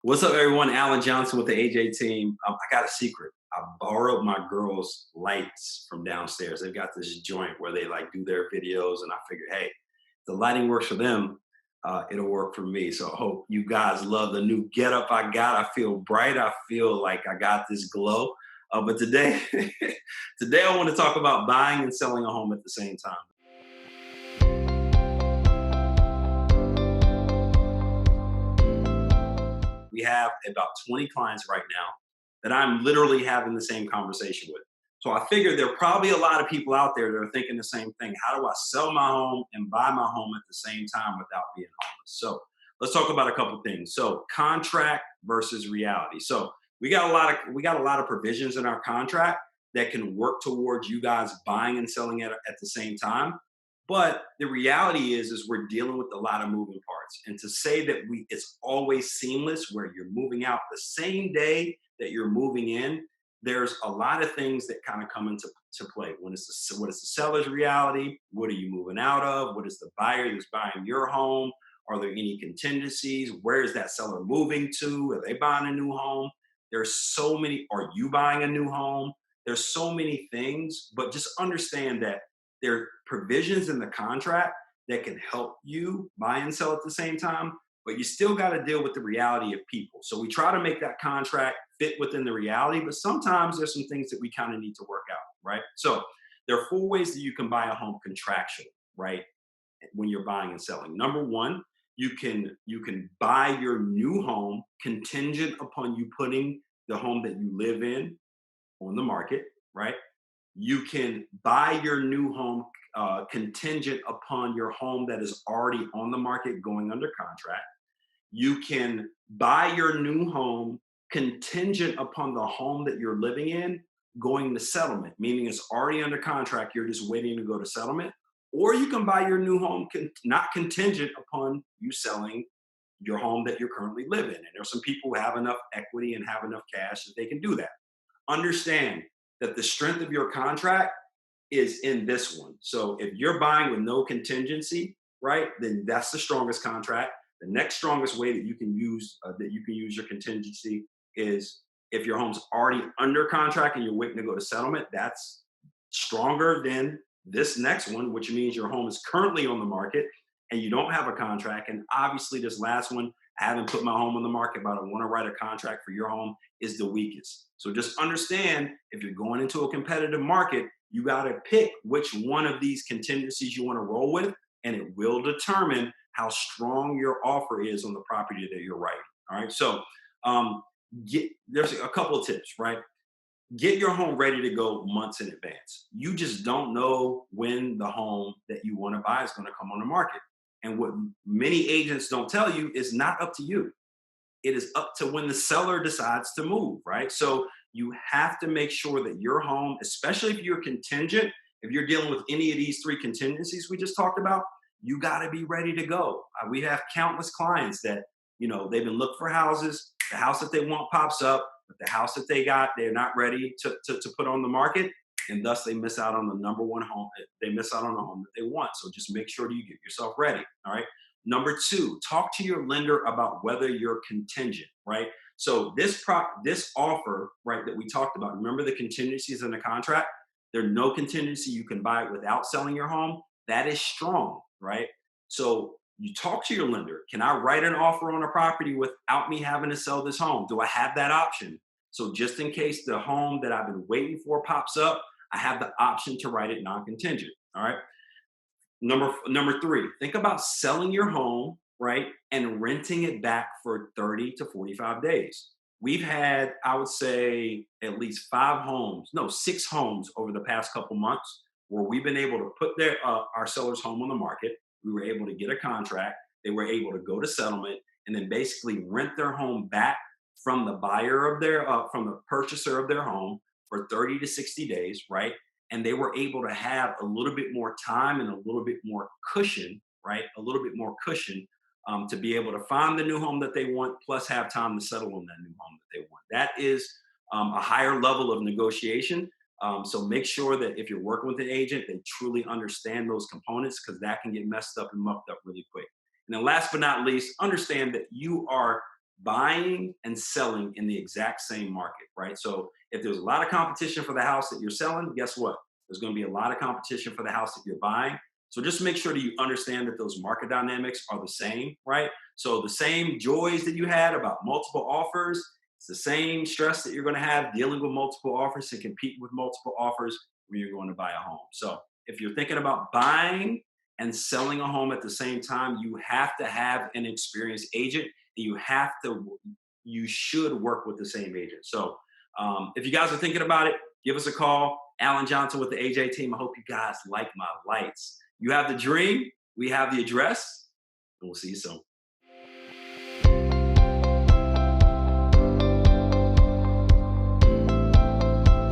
What's up, everyone? Alan Johnson with the AJ Team. I got a secret. I borrowed my girls' lights from downstairs. They've got this joint where they like do their videos, and I figured, hey, if the lighting works for them, it'll work for me. So I hope you guys love the new getup I got. I feel bright. I feel like I got this glow. But today, today I want to talk about buying and selling a home at the same time. We have about 20 clients right now that I'm literally having the same conversation with. So I figured there are probably a lot of people out there that are thinking the same thing. How do I sell my home and buy my home at the same time without being homeless? So let's talk about a couple things. So contract versus reality. So we got a lot of provisions in our contract that can work towards you guys buying and selling at the same time. But the reality is we're dealing with a lot of moving parts. And to say that it's always seamless where you're moving out the same day that you're moving in, there's a lot of things that kind of come into to play. What is the seller's reality? What are you moving out of? What is the buyer that's buying your home? Are there any contingencies? Where is that seller moving to? Are they buying a new home? There's so many. Are you buying a new home? There's so many things, but just understand that there are provisions in the contract that can help you buy and sell at the same time, but you still got to deal with the reality of people. So we try to make that contract fit within the reality, but sometimes there's some things that we kind of need to work out, right? So there are four ways that you can buy a home contractually, right? When you're buying and selling. Number one, you can buy your new home contingent upon you putting the home that you live in on the market, right? You can buy your new home contingent upon your home that is already on the market going under contract. You can buy your new home contingent upon the home that you're living in going to settlement, meaning it's already under contract, you're just waiting to go to settlement. Or you can buy your new home not contingent upon you selling your home that you're currently living in. And there's some people who have enough equity and have enough cash that they can do that. Understand that the strength of your contract is in this one. So if you're buying with no contingency, right, then that's the strongest contract. The next strongest way that you can use your contingency is if your home's already under contract and you're waiting to go to settlement. That's stronger than this next one, which means your home is currently on the market and you don't have a contract. And obviously, this last one, I haven't put my home on the market, but I want to write a contract for your home, is the weakest. So just understand if you're going into a competitive market, you got to pick which one of these contingencies you want to roll with, and it will determine how strong your offer is on the property that you're writing. All right. So um, there's a couple of tips, right? Get your home ready to go months in advance. You just don't know when the home that you want to buy is going to come on the market. And what many agents don't tell you is not up to you. It is up to when the seller decides to move, right? So you have to make sure that your home, especially if you're contingent, if you're dealing with any of these three contingencies we just talked about, you got to be ready to go. We have countless clients that, they've been looking for houses. The house that they want pops up, but the house that they got, they're not ready to put on the market. And thus they miss out on the number one home. They miss out on the home that they want. So just make sure you get yourself ready. All right. Number two, talk to your lender about whether you're contingent, right? So this offer, right, that we talked about, remember the contingencies in the contract? There's no contingency. You can buy it without selling your home. That is strong, right? So you talk to your lender. Can I write an offer on a property without me having to sell this home? Do I have that option? So just in case the home that I've been waiting for pops up, I have the option to write it non-contingent. All right. Number three, think about selling your home, right, and renting it back for 30 to 45 days. We've had, I would say, at least six homes over the past couple months where we've been able to put our seller's home on the market. We were able to get a contract. They were able to go to settlement and then basically rent their home back from the from the purchaser of their home for 30 to 60 days, right? And they were able to have a little bit more time and a little bit more cushion, right? A little bit more cushion to be able to find the new home that they want, plus have time to settle on that new home that they want. That is a higher level of negotiation. So make sure that if you're working with an agent, they truly understand those components because that can get messed up and mucked up really quick. And then last but not least, understand that you are buying and selling in the exact same market, right? So if there's a lot of competition for the house that you're selling, guess what? There's going to be a lot of competition for the house that you're buying. So just make sure that you understand that those market dynamics are the same, right? So the same joys that you had about multiple offers, it's the same stress that you're going to have dealing with multiple offers and compete with multiple offers when you're going to buy a home. So if you're thinking about buying and selling a home at the same time, you have to have an experienced agent, and you should work with the same agent. So if you guys are thinking about it, give us a call. Alan Johnson with the AJ team. I hope you guys like my lights. You have the dream, we have the address, and we'll see you soon.